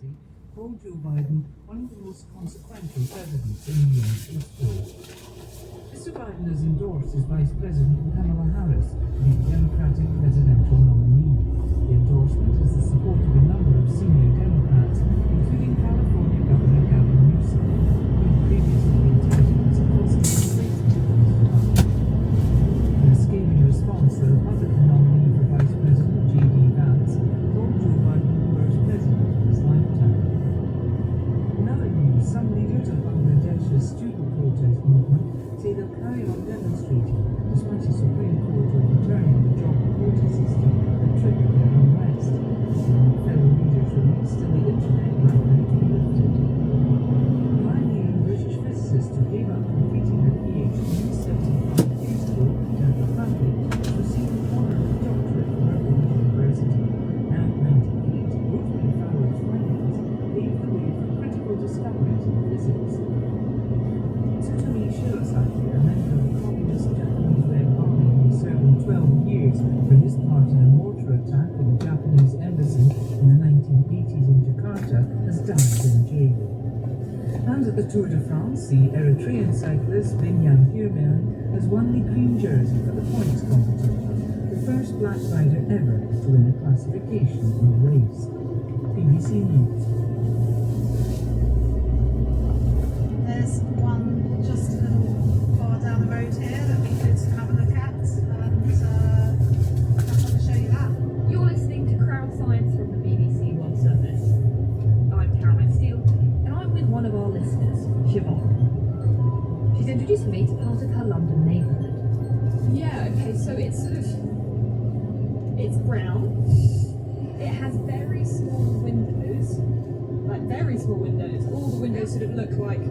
presidency called Joe Biden one of the most consequential presidents in U.S. history. Mr. Biden has endorsed his Vice President Kamala Harris to be the Democratic presidential nominee. The endorsement has the support of a number of senior Democrats, including California Governor Gavin Newsom, who had previously been touted as a positive replacement for Mr. Biden. In a scathing response, the Republican nominee for Vice President, J.D. Vance, called Joe Biden the worst president of his lifetime. In other news, some leaders of Bangladesh's student protest movement say they'll carry on demonstrating despite a Supreme Court overturning the job quota system that triggered their unrest. Fellow leaders released and the internet ban to be lifted. Pioneering British physicist who gave up completing her PhD 75 years ago, Deborah Buckley, received an honorary doctorate from Harvard University. At 98, Rosemary Fowler's findings paved the way for critical discoveries in physics. Tsutomu Shirosaki, a member of the Communist Japanese Red Army who served 12 years for his part in a mortar attack on the Japanese embassy in the 1980s in Jakarta, has died in jail. And at the Tour de France, the Eritrean cyclist Binyam Girmay has won the green jersey for the points competition, the first black rider ever to win a classification in a race. BBC News. There's one just a little far down the road here that we could have a look at, and I want to show you that. You're listening to Crowd Science from the BBC World Service. I'm Caroline Steele, and I'm with one of our listeners, Siobhan. She's introducing me to part of her London neighbourhood. Yeah, okay, so it's brown. It has very small windows, like very small windows. All the windows sort of look like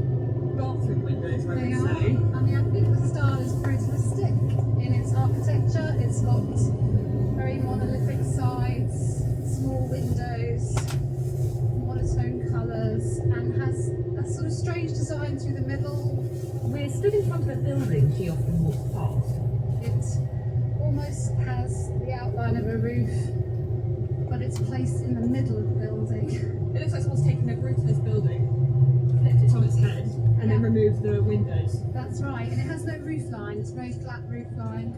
bathroom windows, I They would are. say. I mean, I think the style is brutalistic in its architecture. It's got very monolithic sides, small windows, monotone colours, and has a sort of strange design through the middle. We're stood in front of a building she often walks past. It almost has the outline of a roof, but it's placed in the middle of the building. It looks like someone's taken a brutalist building, flipped it on its head, and then removed the windows. That's right, and it has no roof line. It's a very flat roof line.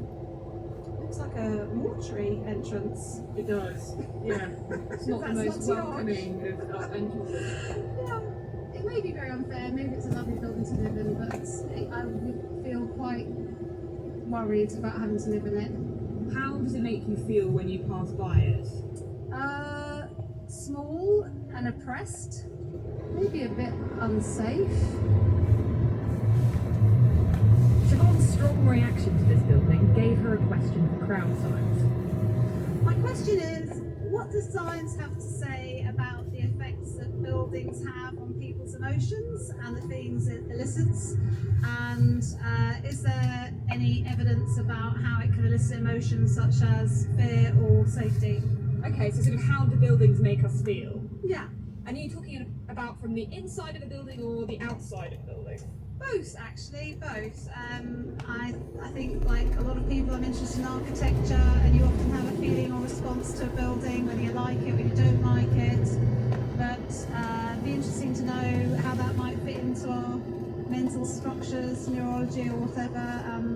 Looks like a mortuary entrance. It does, yeah. It's not the That's most not too welcoming of entrances. Yeah, it may be very unfair. Maybe it's a lovely building to live in, but I would feel quite worried about having to live in it. How does it make you feel when you pass by it? Small and oppressed. Maybe a bit unsafe. Siobhan's strong reaction to this building gave her a question for Crowd Science. My question is, what does science have to say about the effects that buildings have on people's emotions and the feelings it elicits? And is there any evidence about how it can elicit emotions such as fear or safety? Okay, so sort of how do buildings make us feel? Yeah, And are you talking about from the inside of a building or the outside of a building? both actually, both. I think like a lot of people, I'm interested in architecture, and you often have a feeling or response to a building, whether you like it or you don't like it. But it'd be interesting to know how that might fit into our mental structures, neurology or whatever,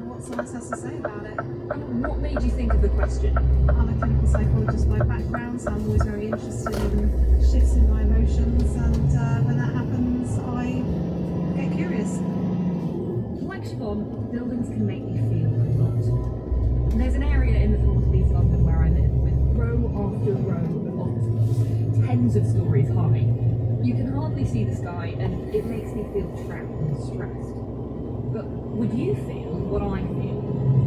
what science has to say about it. And what made you think of the question? I'm a clinical psychologist by background, so I'm always very interested in shifts in my emotions, and when that happens, I get curious. Like Siobhan, buildings can make me feel a lot. There's an area in the northeast London where I live with row after row of office blocks, tens of stories high. You can hardly see the sky, and it makes me feel trapped and stressed. But would you feel what I feel?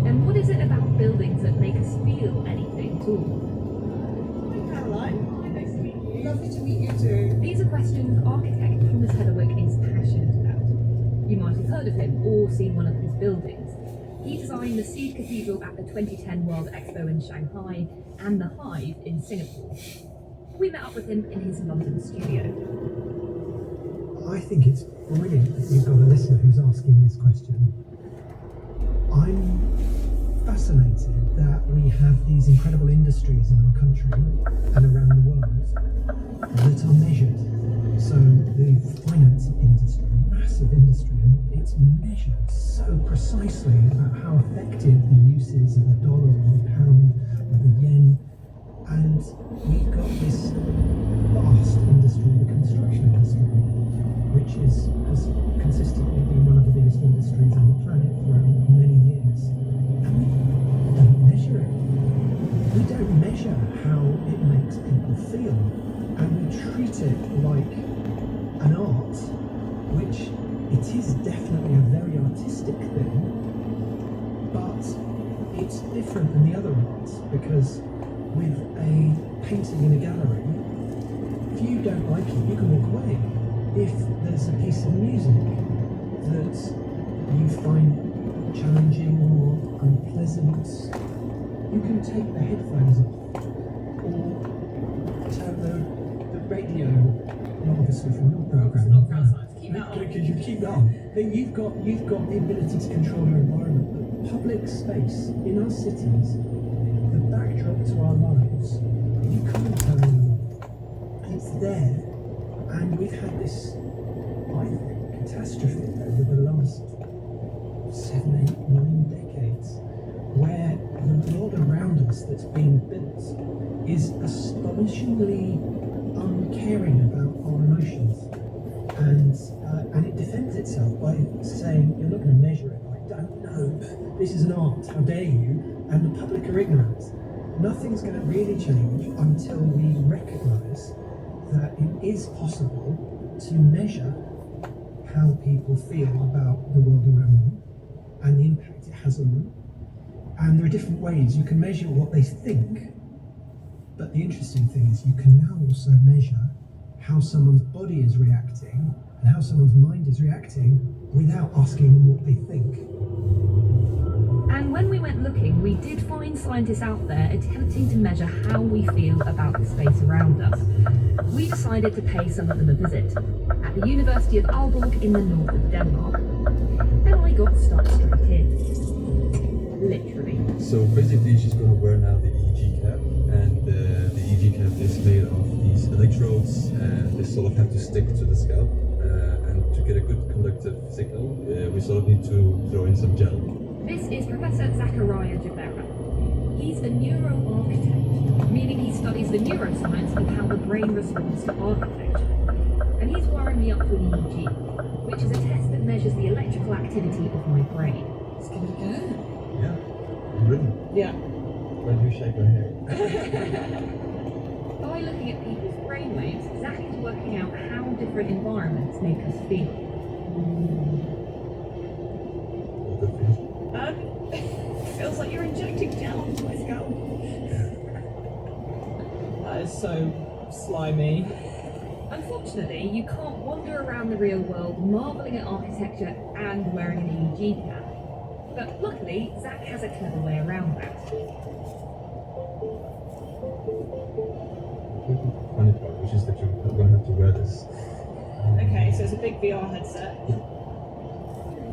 And what is it about buildings that make us feel anything at all? Hi Caroline. Nice to meet you. Lovely to meet you too. These are questions architect Thomas Heatherwick is passionate about. You might have heard of him or seen one of his buildings. He designed the Seed Cathedral at the 2010 World Expo in Shanghai and the Hive in Singapore. We met up with him in his London studio. I think it's brilliant that you've got a listener who's asking this question. I'm fascinated that we have these incredible industries in our country and around the world that are measured precisely about how effective the use is of the dollar or the pound or the yen. And we've got this vast industry, the construction industry, which has consistently been one of the biggest industries on the planet for many years. And we don't measure it. We don't measure how it makes people feel. And we treat it like an art, which it is definitely a very artistic thing, but it's different than the other arts, because with a painting in a gallery, if you don't like it, you can walk away. If there's a piece of music that you find challenging or unpleasant, you can take the headphones off or turn the radio, not obviously from your program. Not crowd signs. Keep that on. You keep that on. Then you've got the ability to control your environment. But public space in our cities, the backdrop to our lives, you can't turn it off. It's there, and we've had this, I think, catastrophe over the last 7, 8, 9 decades, where the world around us that's being built is astonishingly uncaring about our emotions, and it defends itself by saying, you're not going to measure it. I don't know. This is an art. How dare you? And the public are ignorant. Nothing's going to really change until we recognise that it is possible to measure how people feel about the world around them and the impact it has on them. And there are different ways you can measure what they think, but the interesting thing is you can now also measure how someone's body is reacting and how someone's mind is reacting without asking them what they think. And when we went looking, we did find scientists out there attempting to measure how we feel about the space around us. We decided to pay some of them a visit at the University of Aalborg in the north of Denmark. And I got stuck straight in. Literally. So basically she's going to wear now the EEG cap, and the EEG cap is made of these electrodes, and they sort of have to stick to the scalp, and to get a good conductive signal we sort of need to throw in some gel. This is Professor Zachariah Jabera. He's a neuroarchitect, meaning he studies the neuroscience of how the brain responds to architecture. And he's wiring me up to an EEG, which is a test that measures the electrical activity of my brain. Let's give it a go. Yeah, I'm ready. Yeah. Why do you shake my hair? By looking at people's brainwaves, Zach is working out how different environments make us feel. All good for you? Feels like you're injecting gel into my scalp. That is so slimy. Unfortunately, you can't wander around the real world marvelling at architecture and wearing an EEG cap. But luckily, Zach has a clever way around that. Funny part, which is that you're going to have to wear this. Okay, so it's a big VR headset.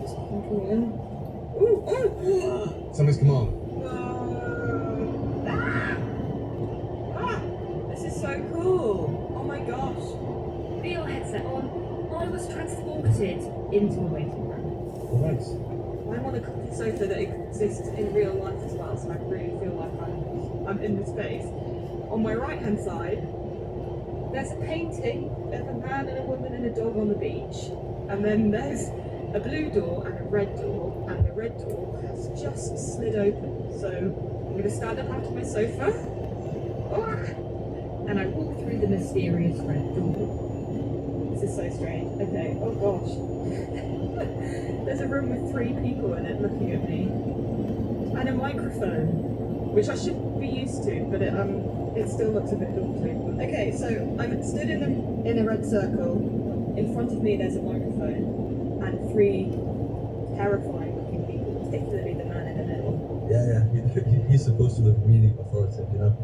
Just plunking in. Ooh, ooh. Somebody's come on. This is so cool. Oh my gosh. VR headset on, I was transported into a waiting room. Alright. I'm on a coffee sofa that exists in real life as well, so I really feel like I'm in the space. On my right hand side, there's a painting of a man and a woman and a dog on the beach, and then there's a blue door and a red door, and the red door has just slid open. So I'm going to stand up out of my sofa, and I walk through the mysterious red door. This is so strange. Okay, oh gosh. There's a room with 3 people in it looking at me, and a microphone, which I should be used to, but it still looks a bit daunting. Okay, so I'm stood in a red circle. In front of me there's a microphone and 3 terrifying looking people, particularly the man in the middle. Yeah. He's supposed to look really authoritative, you know?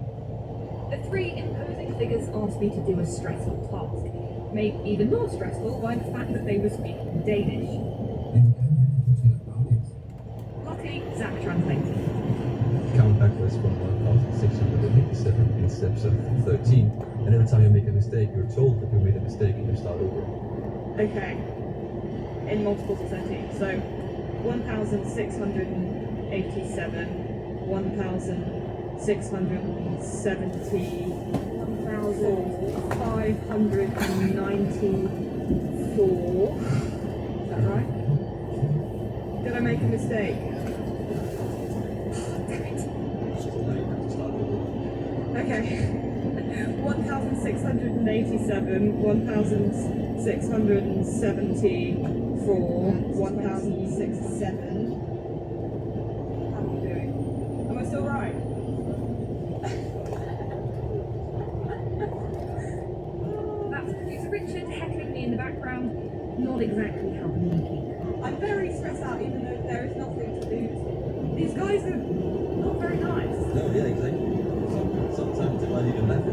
The 3 imposing figures asked me to do a stressful task, made even more stressful by the fact that they were speaking Danish. Luckily, Zach translated. Count backwards from 1687 in steps of 13, and every time you make a mistake, you're told that you made a mistake and you start over. Okay. In multiples of 13. So 1,687, 1,670, 1,594. Is that right? Did I make a mistake? Okay. 1,687, 1,674, 1,067. How am I doing? Am I still right? It's Richard heckling me in the background. Not exactly helping me keep. I'm very stressed out even though there is nothing to do. These guys are not very nice. No, yeah, exactly. Sometimes they might even laugh at you.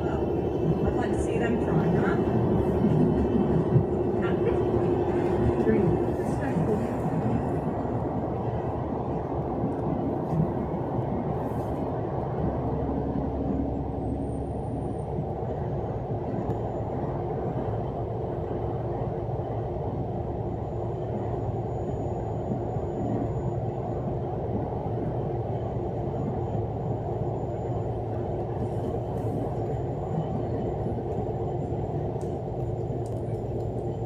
Well, I'd like to see them try, huh? At this point, during the stressful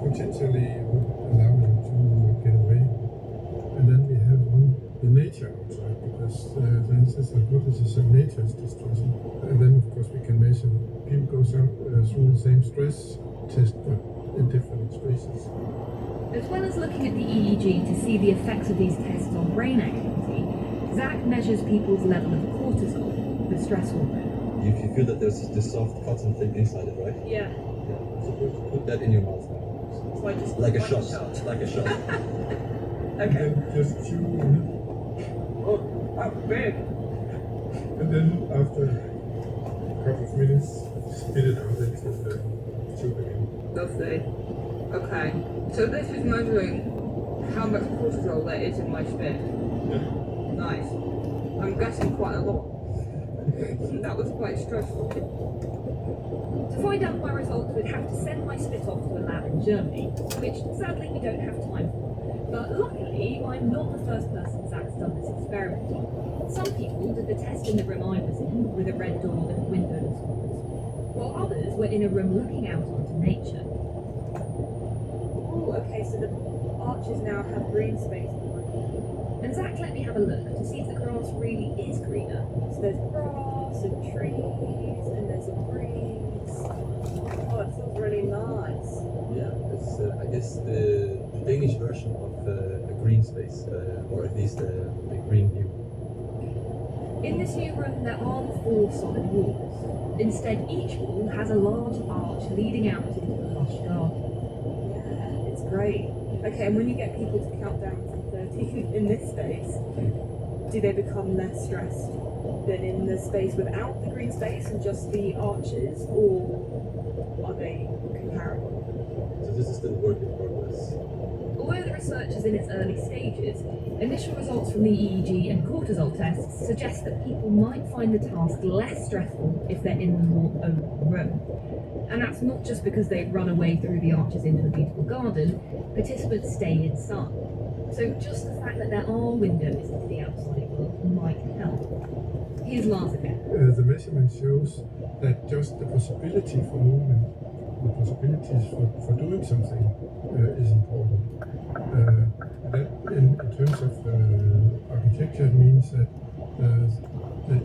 potentially would allow you to get away. And then we have the nature outside, because this is hypothesis of nature is distressing. And then of course we can measure, people goes out through the same stress test but in different spaces. As well as looking at the EEG to see the effects of these tests on brain activity, Zach measures people's level of cortisol, the stress hormone. You feel that there's this soft cotton thing inside it, right? Yeah. Yeah. So put that in your mouth now. So I just Like a shot. Like a shot. And Okay. then just chew on it. Oh, that's big. And then after a couple of minutes, spit it out into the tube again. Lovely. Okay. So this is measuring how much cortisol there is in my spit. Yeah. Nice. I'm guessing quite a lot. That was quite stressful. To find out my results, we'd have to send my spit off to a lab in Germany, which sadly we don't have time for. But luckily, I'm not the first person Zach's done this experiment on. Some people did the test in the room I was in, with a red door with windows, while others were in a room looking out onto nature. Oh, okay, so the arches now have green space behind them. And Zach let me have a look to see if the grass really is greener. So there's grass and trees and there's a breeze. Oh, it feels really nice. Yeah, it's I guess the Danish version of a green space, or at least a green view. In this new room, there aren't 4 solid walls. Instead, each wall has a large arch leading out into the lush garden. Yeah, it's great. Okay, and when you get people to count down from 30 in this space, do they become less stressed than in the space without the green space and just the arches, or are they comparable? So this is still work in progress. Although the research is in its early stages, initial results from the EEG and cortisol tests suggest that people might find the task less stressful if they're in the more open room. And that's not just because they run away through the arches into a beautiful garden, participants stay inside. So just the fact that there are windows into the outside world might help. Here's Lars again. The measurement shows that just the possibility for movement, the possibilities for doing something is important. That in terms of architecture means that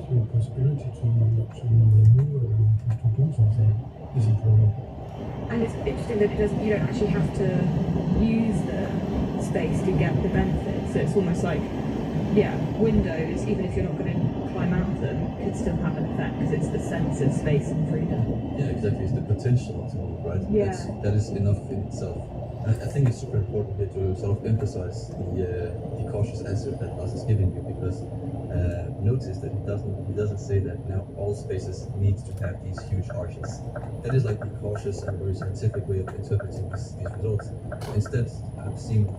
your possibility to move around, to do something is important. And it's interesting that you don't actually have to use the space to get the benefit. So it's almost like, yeah, windows, even if you're not going to climb out them, could still have an effect because it's the sense of space and freedom. Yeah, exactly. It's the potential to move, right? Yeah. That is enough in itself. And I think it's super important here to sort of emphasize the cautious answer that Lars is giving you, because notice that he doesn't say that now all spaces need to have these huge arches. That is like the cautious and very scientific way of interpreting these results. Instead, I've seen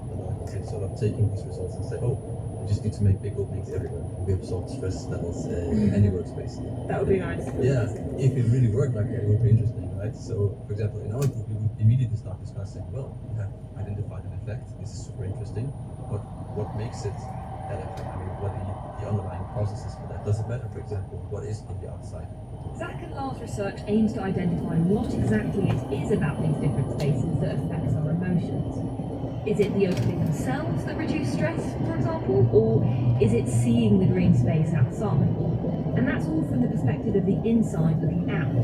architects sort of taking these results and say, oh, we just need to make big openings everywhere. We absorb stress levels in any workspace. That would be nice. Yeah, if it really worked like that, it would be interesting, right? right? So, for example, in our group, we would immediately start discussing, well, we have identified an effect, this is super interesting, but what makes it that effect? I mean, what are the underlying processes for that? Does it matter, for example, what is on the outside? Zach and Lars' research aims to identify what exactly it is about these different spaces that affects our emotions. Is it the opening themselves that reduce stress, for example, or is it seeing the green space outside? And that's all from the perspective of the inside looking out.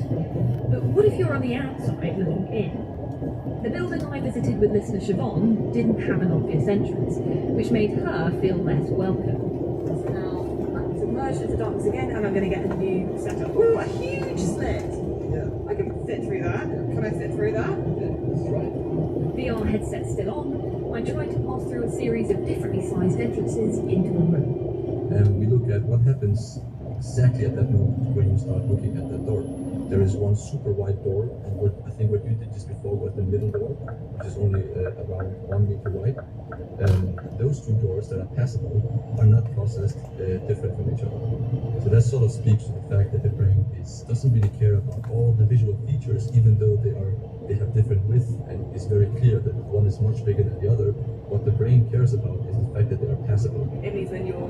But what if you're on the outside looking in? The building I visited with listener Siobhan didn't have an obvious entrance, which made her feel less welcome. So now I'm submerged into darkness again, and I'm going to get a new setup. Ooh, a huge slit! Yeah. I can fit through that. Can I fit through that? That's right. VR headset still on, I tried to pass through a series of differently sized entrances into a room. And we look at what happens exactly at that moment when you start looking at that door. There is one super wide door, and I think what you did just before was the middle door, which is only around 1 meter wide. Those two doors that are passable are not processed different from each other. So that sort of speaks to the fact that the brain doesn't really care about all the visual features, even though they have different width, and it's very clear that one is much bigger than the other. What the brain cares about is the fact that they are passable. It means when you're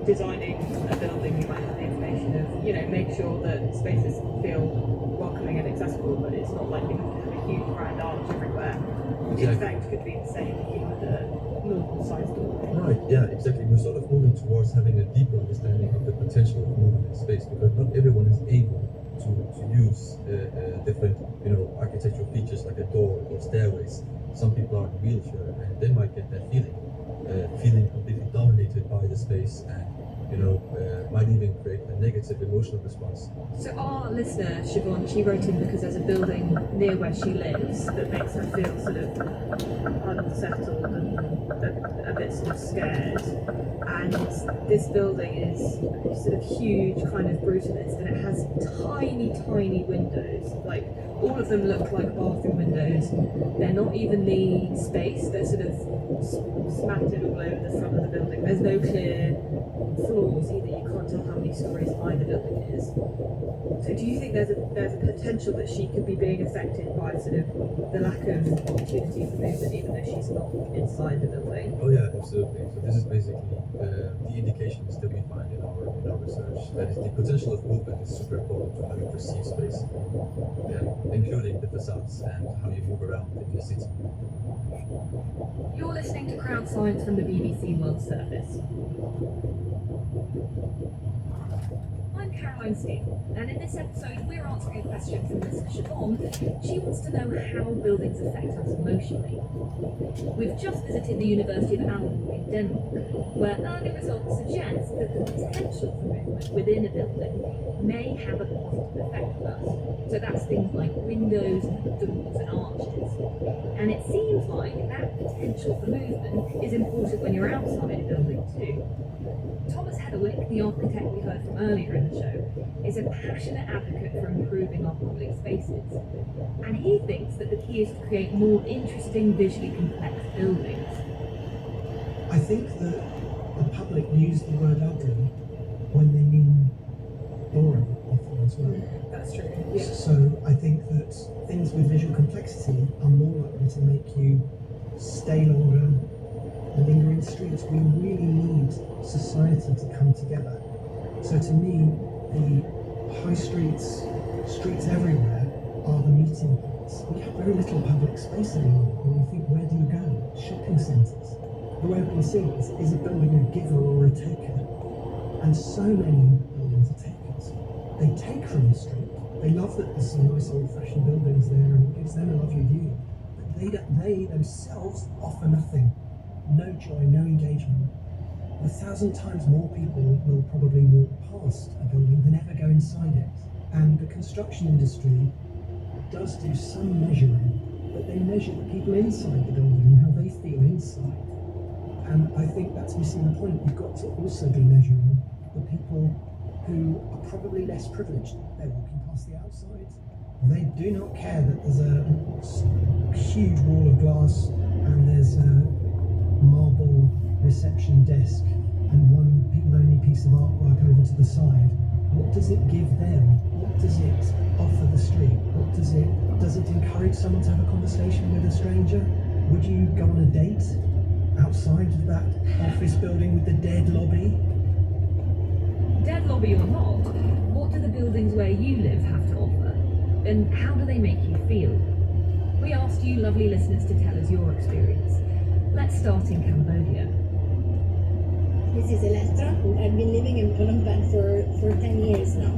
designing a building, you might have the information of, make sure that spaces feel welcoming and accessible, but it's not like you have to have a huge round arch everywhere. The Exactly. effect could be the same if you had a normal sized door. Right, yeah, exactly. We're sort of moving towards having a deeper understanding of the potential of movement in space, because not everyone is able to use different, architectural features like a door or stairways. Some people are in a wheelchair, and they might get that feeling completely dominated by the space, and might even create a negative emotional response. So our listener, Siobhan, she wrote in because there's a building near where she lives that makes her feel sort of unsettled and a bit sort of scared. And this building is sort of huge, kind of brutalist, and it has tiny, tiny windows. Like, all of them look like bathroom windows. They're not evenly spaced, they're sort of smattered all over the front of the building. There's no clear floors either. You can't tell how many stories high the building is. So do you think there's a potential that she could be being affected by sort of the lack of opportunity for movement, even though she's not inside the building? Oh yeah, absolutely. So this is basically the indications that we find in our research. That is, the potential of movement is super important to how you perceive space, including the facades and how you move around in the city. You're listening to Crowd Science from the BBC World Service. I'm Caroline Steele, and in this episode we're answering a question from listener Siobhan. She wants to know how buildings affect us emotionally. We've just visited the University of Aalborg in Denmark, where early results suggest that the potential for movement within a building may have a positive effect on us. So that's things like windows, doors and arches. And it seems like that potential for movement is important when you're outside a building too. Thomas Heatherwick, the architect we heard from earlier in the show, is a passionate advocate for improving our public spaces. And he thinks that the key is to create more interesting, visually complex buildings. I think that the public use the word ugly when they mean boring often as well. That's true. Yeah. So I think that things with visual complexity are more likely to make you stay longer, linger in streets. We really need society to come together. So to me, the high streets everywhere are the meeting points. We have very little public space anymore. When you think, where do you go? Shopping centres. The way I've been seeing it is a building a giver or a taker. And so many buildings are takers. They take from the street. They love that there's some nice old-fashioned buildings there and it gives them a lovely view. But they themselves offer nothing. No joy, no engagement. 1,000 times more people will probably walk past a building than ever go inside it. And the construction industry does do some measuring, but they measure the people inside the building and how they feel inside. And I think that's missing the point. You've got to also be measuring the people who are probably less privileged. They're walking past the outside. They do not care that there's a huge wall of glass and there's a marble reception desk and one people-only piece of artwork over to the side. What does it give them? What does it offer the street? Does it encourage someone to have a conversation with a stranger? Would you go on a date outside of that office building with the dead lobby? Dead lobby or not, what do the buildings where you live have to offer? And how do they make you feel? We asked you lovely listeners to tell us your experience. Let's start in Cambodia. This is Electra. I've been living in Phnom Penh for 10 years now.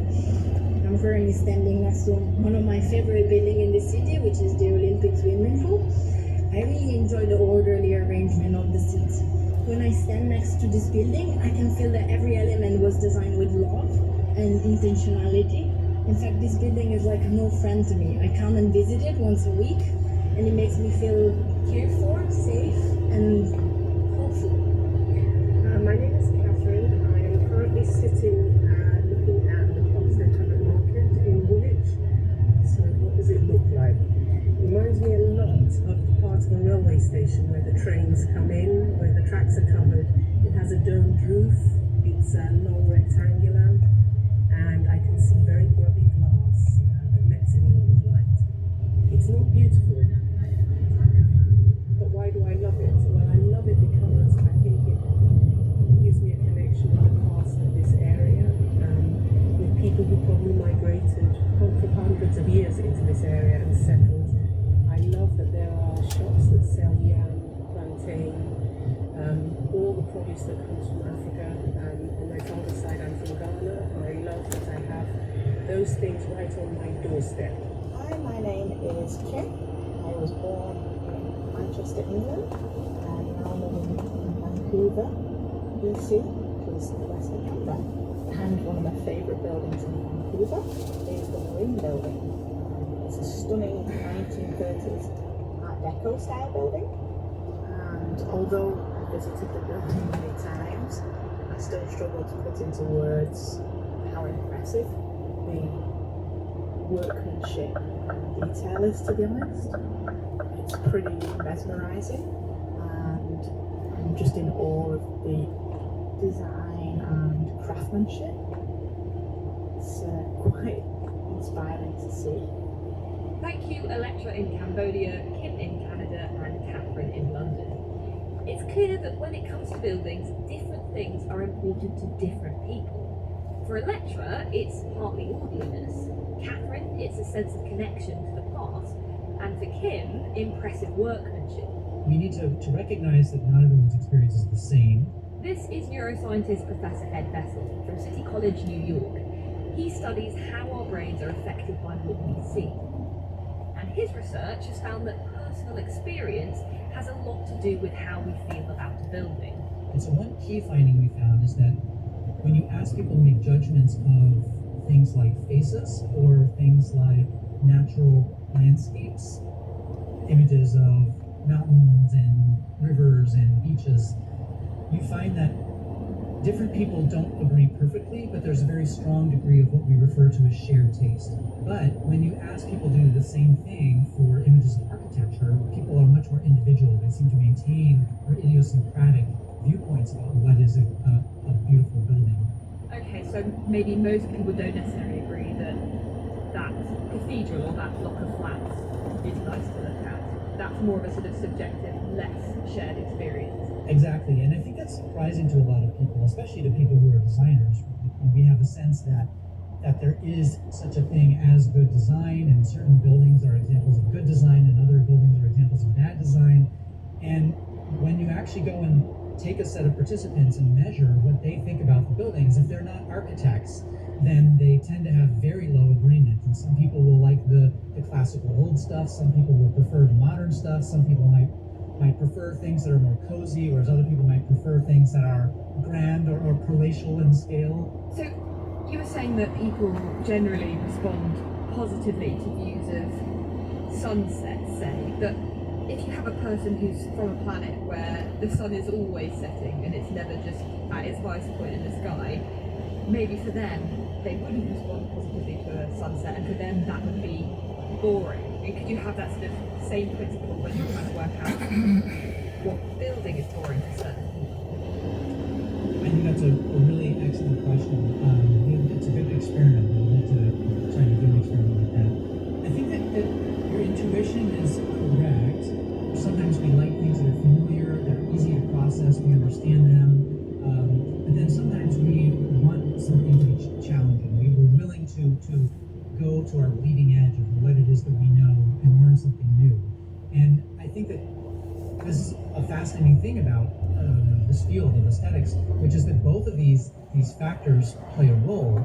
I'm currently standing next to one of my favorite buildings in the city, which is the Olympic swimming pool. I really enjoy the orderly arrangement of the seats. When I stand next to this building, I can feel that every element was designed with love and intentionality. In fact, this building is like an old friend to me. I come and visit it once a week, and it makes me feel cared for, safe, and hopeful. My name is Catherine. I am currently sitting looking at the Homestead Covered Market in Woolwich. So what does it look like? It reminds me a lot of the part of a railway station where the trains come in, where the tracks are covered. It has a domed roof, it's long rectangular, and I can see very grubby glass that lets in a lot of light. It's not beautiful, but why do I love it? Well, I love it because I think it gives me a connection with the past of this area, with people who probably migrated for hundreds of years into this area and settled. I love that there are shops that sell yam, plantain, all the produce that comes from Africa. On my father's side, I'm from Ghana. I love that I have those things right on my doorstep. Hi, my name is Kim. I was born in Manchester, England, and now living in Vancouver, BC, which is the west of Canada. And one of my favourite buildings in Vancouver is the Marine Building. It's a stunning 1930s Art Deco style building, and although I visited the building many times, I still struggle to put into words how impressive the workmanship and detail is, to be honest. It's pretty mesmerising, and I'm just in awe of the design and craftsmanship. It's quite inspiring to see. Thank you, Electra in Cambodia, Kim in Canada, and Catherine in London. It's clear that when it comes to buildings, different things are important to different people. For Electra, it's partly orderliness. Catherine, it's a sense of connection to the past. And for Kim, impressive workmanship. We need to recognize that not everyone's experience is the same. This is neuroscientist Professor Ed Bessel from City College, New York. He studies how our brains are affected by what we see. And his research has found that personal experience has a lot to do with how we feel about a building. And so one key finding we found is that when you ask people to make judgments of things like faces or things like natural landscapes, images of mountains and rivers and beaches, you find that different people don't agree perfectly, but there's a very strong degree of what we refer to as shared taste. But when you ask people to do the same thing for images of architecture, people are much more individual. They seem to maintain their idiosyncratic viewpoints about what is a beautiful building. Okay, so maybe most people don't necessarily agree that that cathedral or that block of flats is nice to look at. That's more of a sort of subjective, less shared experience. Exactly, and I think that's surprising to a lot of people, especially to people who are designers. We have a sense that there is such a thing as good design, and certain buildings are examples of good design, and other buildings are examples of bad design. And when you actually go and take a set of participants and measure what they think about the buildings, if they're not architects, then they tend to have very low agreement. And some people will like the classical old stuff, some people will prefer the modern stuff, some people might prefer things that are more cozy, whereas other people might prefer things that are grand or palatial in scale. So you were saying that people generally respond positively to views of sunsets, say, that if you have a person who's from a planet where the sun is always setting and it's never just at its highest point in the sky, maybe for them they wouldn't respond positively to a sunset, and for them that would be boring. And could you have that sort of same principle when you're trying to work out what building is boring to certain people? I think that's a really excellent question. it's a good experiment. I'd like to try to do an experiment like that. I think that your intuition is correct. Sometimes we like things that are familiar, that are easy to process, we understand them. But then sometimes we want something to be challenging. We're willing to go to our bleeding edge of what it is that we know and learn something new. And I think that this is a fascinating thing about this field of aesthetics, which is that both of these factors play a role.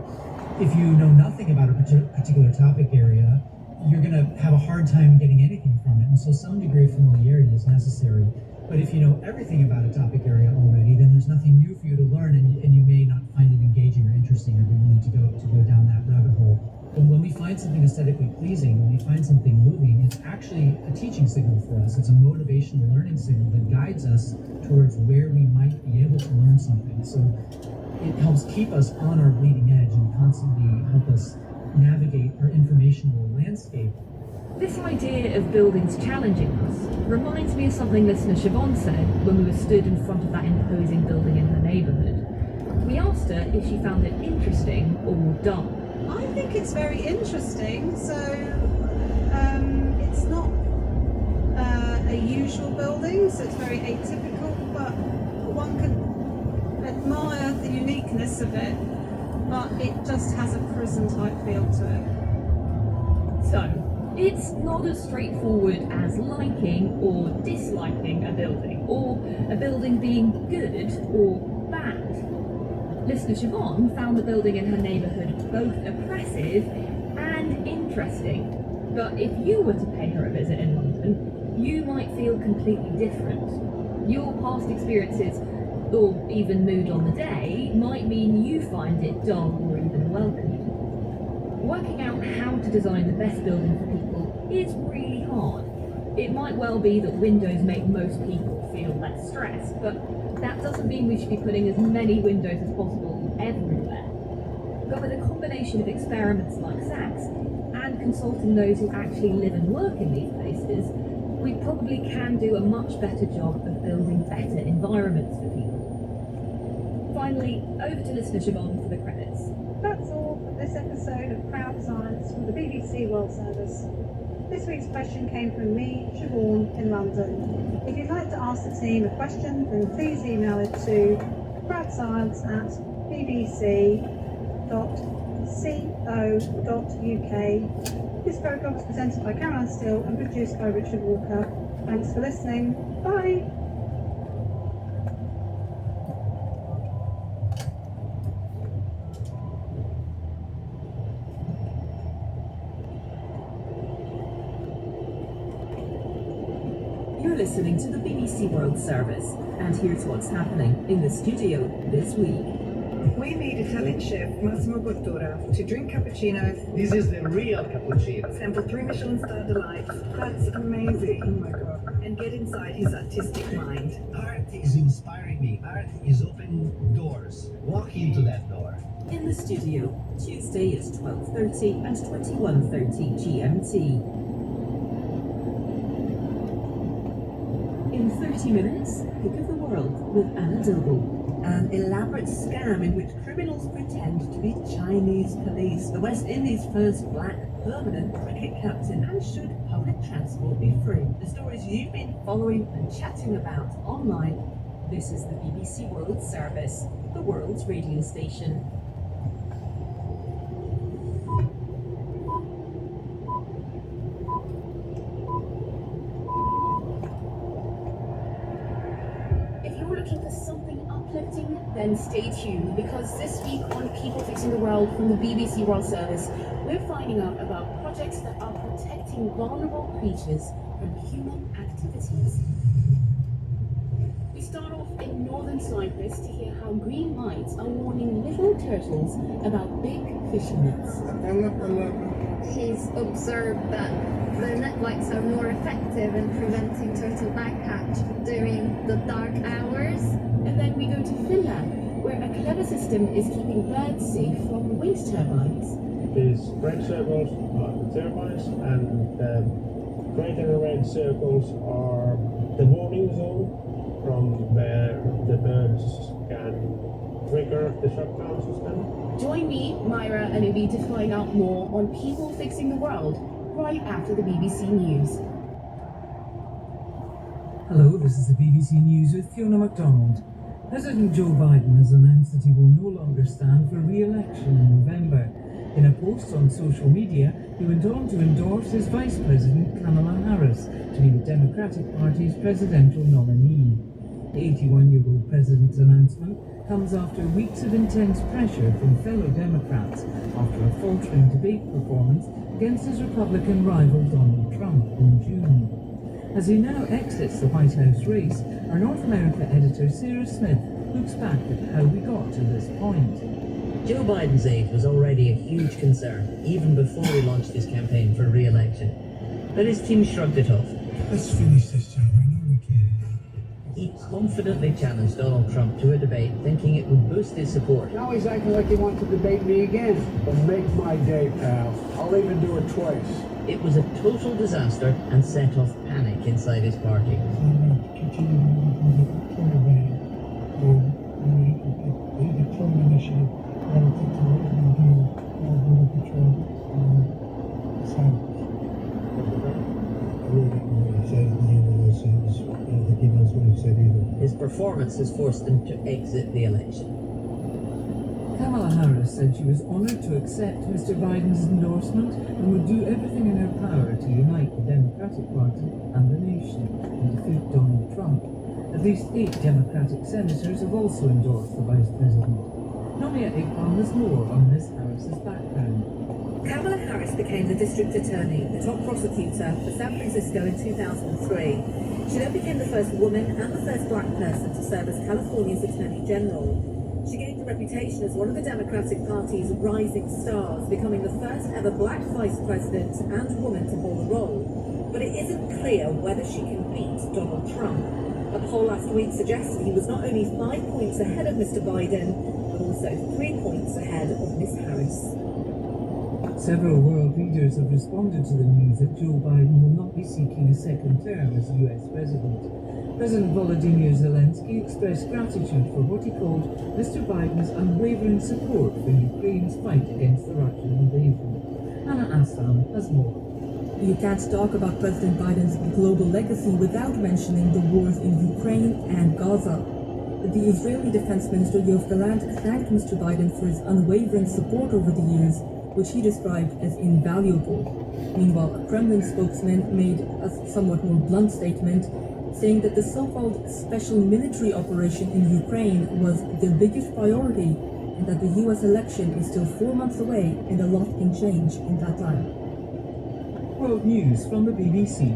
If you know nothing about a particular topic area, you're going to have a hard time getting anything from it. And so some degree of familiarity is necessary. But if you know everything about a topic area already, then there's nothing new for you to learn, and you may not find it engaging or interesting or be willing to go down that rabbit hole. But when we find something aesthetically pleasing, when we find something moving, it's actually a teaching signal for us. It's a motivational learning signal that guides us towards where we might be able to learn something. So it helps keep us on our bleeding edge and constantly help us navigate our informational landscape. This idea of buildings challenging us reminds me of something listener Siobhan said when we were stood in front of that imposing building in her neighbourhood. We asked her if she found it interesting or dull. I think it's very interesting. So it's not a usual building, so it's very atypical, but one could admire the uniqueness of it, but it just has a prison type feel to it. So, it's not as straightforward as liking or disliking a building, or a building being good or bad. Listener Siobhan found the building in her neighbourhood both oppressive and interesting. But if you were to pay her a visit in London, you might feel completely different. Your past experiences, or even mood on the day, might mean you find it dull or even welcoming. Working out how to design the best building for people is really hard. It might well be that windows make most people feel less stressed, but that doesn't mean we should be putting as many windows as possible everywhere. But with a combination of experiments like Zach's and consulting those who actually live and work in these places, we probably can do a much better job of building better environments for people. Finally, over to listener Siobhan for the credits. That's all for this episode of Crowd Science from the BBC World Service. This week's question came from me, Siobhan, in London. If you'd like to ask the team a question, then please email it to crowdscience@bbc.co.uk. This programme was presented by Caroline Still and produced by Richard Walker. Thanks for listening. Bye! You're listening to the BBC World Service, and here's what's happening in the studio this week. We meet Italian chef Massimo Bottura to drink cappuccinos. This is the real cappuccino. Sample 3 Michelin-star delights. That's amazing. Oh my god. And get inside his artistic mind. Art is inspiring me. Art is opening doors. Walk into that door. In the studio, Tuesday is 12:30 and 21:30 GMT. In 30 minutes, Pick of the World with Anna Doble. An elaborate scam in which criminals pretend to be Chinese police. The West Indies' first black permanent cricket captain. And should public transport be free? The stories you've been following and chatting about online. This is the BBC World Service, the world's radio station. Then stay tuned, because this week on People Fixing the World from the BBC World Service, we're finding out about projects that are protecting vulnerable creatures from human activities. We start off in northern Cyprus to hear how green lights are warning little turtles about big fishing nets. He's observed that the net lights are more effective in preventing turtle bycatch during the dark hours. And then we go to Finland, where a clever system is keeping birds safe from wind turbines. These red circles are the turbines, and the greater red circles are the warning zone from where the birds can trigger the shutdown system? Join me, Myra, and Ubi to find out more on People Fixing the World right after the BBC News. Hello, this is the BBC News with Fiona MacDonald. President Joe Biden has announced that he will no longer stand for re-election in November. In a post on social media, he went on to endorse his Vice President Kamala Harris to be the Democratic Party's presidential nominee. The 81-year-old president's announcement comes after weeks of intense pressure from fellow Democrats after a faltering debate performance against his Republican rival Donald Trump in June. As he now exits the White House race, our North America editor Sarah Smith looks back at how we got to this point. Joe Biden's age was already a huge concern, even before he launched his campaign for re-election. But his team shrugged it off. Let's finish this job, I know we can. He confidently challenged Donald Trump to a debate, thinking it would boost his support. Now he's acting like he wants to debate me again. Well, make my day, pal. I'll even do it twice. It was a total disaster and set off panic inside his party. His performance has forced him to exit the election. Kamala Harris said she was honoured to accept Mr. Biden's endorsement and would do everything in her power to unite the Democratic Party and the nation and defeat Donald Trump. At least 8 Democratic senators have also endorsed the Vice President. Nomia Iqbal has more on Ms. Harris's background. Kamala Harris became the district attorney, the top prosecutor for San Francisco in 2003. She then became the first woman and the first black person to serve as California's Attorney General. She gained a reputation as one of the Democratic Party's rising stars, becoming the first ever black vice president and woman to hold the role. But it isn't clear whether she can beat Donald Trump. A poll last week suggested he was not only 5 points ahead of Mr. Biden, but also 3 points ahead of Ms. Harris. Several world leaders have responded to the news that Joe Biden will not be seeking a second term as US president. President Volodymyr Zelensky expressed gratitude for what he called Mr. Biden's unwavering support for Ukraine's fight against the Russian invasion. Anna Assam has more. You can't talk about President Biden's global legacy without mentioning the wars in Ukraine and Gaza. The Israeli Defense Minister Yoav Gallant thanked Mr. Biden for his unwavering support over the years, which he described as invaluable. Meanwhile, a Kremlin spokesman made a somewhat more blunt statement, saying that the so-called special military operation in Ukraine was their biggest priority, and that the US election is still 4 months away and a lot can change in that time. World News from the BBC.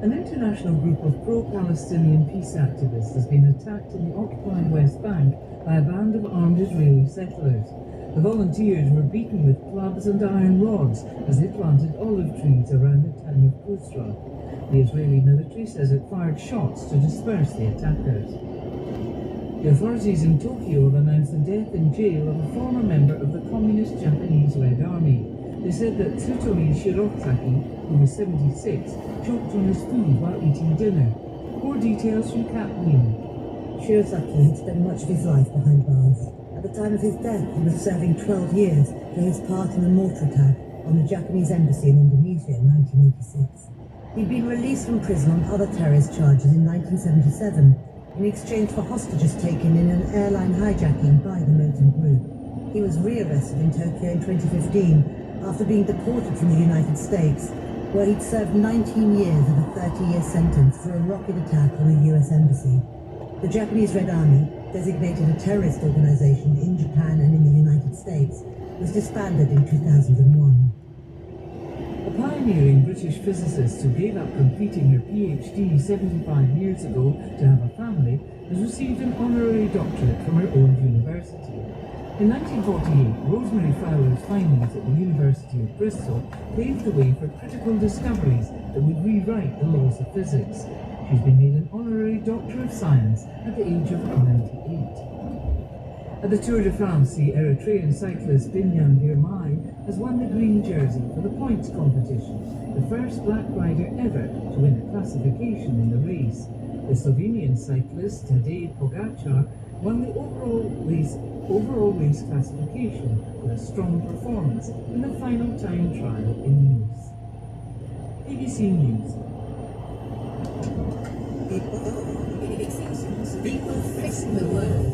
An international group of pro-Palestinian peace activists has been attacked in the occupied West Bank by a band of armed Israeli settlers. The volunteers were beaten with clubs and iron rods as they planted olive trees around the town of Kusra. The Israeli military says it fired shots to disperse the attackers. The authorities in Tokyo have announced the death in jail of a former member of the Communist Japanese Red Army. They said that Tsutomi Shirotaki, who was 76, choked on his food while eating dinner. More details from Kathleen. Shirotaki had spent much of his life behind bars. At the time of his death, he was serving 12 years for his part in a mortar attack on the Japanese embassy in Indonesia in 1986. He'd been released from prison on other terrorist charges in 1977 in exchange for hostages taken in an airline hijacking by the militant group. He was re-arrested in Tokyo in 2015 after being deported from the United States, where he'd served 19 years of a 30-year sentence for a rocket attack on a US embassy. The Japanese Red Army, designated a terrorist organization in Japan and in the United States, was disbanded in 2001. A pioneering British physicist who gave up completing her PhD 75 years ago to have a family has received an honorary doctorate from her own university. In 1948, Rosemary Fowler's findings at the University of Bristol paved the way for critical discoveries that would rewrite the laws of physics. She's been made an honorary Doctor of Science at the age of 98. At the Tour de France, the Eritrean cyclist Binyan Girmay has won the green jersey for the points competition, the first black rider ever to win a classification in the race. The Slovenian cyclist Tadej Pogačar won the overall race classification for a strong performance in the final time trial in Nice. BBC News. People fixing the world.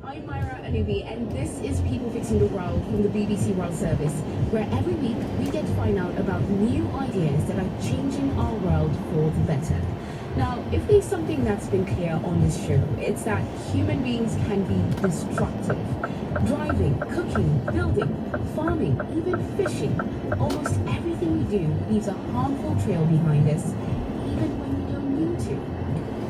I'm Myra Anubi, and this is People Fixing the World from the BBC World Service, where every week we get to find out about new ideas that are changing our world for the better. Now, if there's something that's been clear on this show, it's that human beings can be destructive. Driving, cooking, building, farming, even fishing, almost everything we do leaves a harmful trail behind us, even when we don't mean to.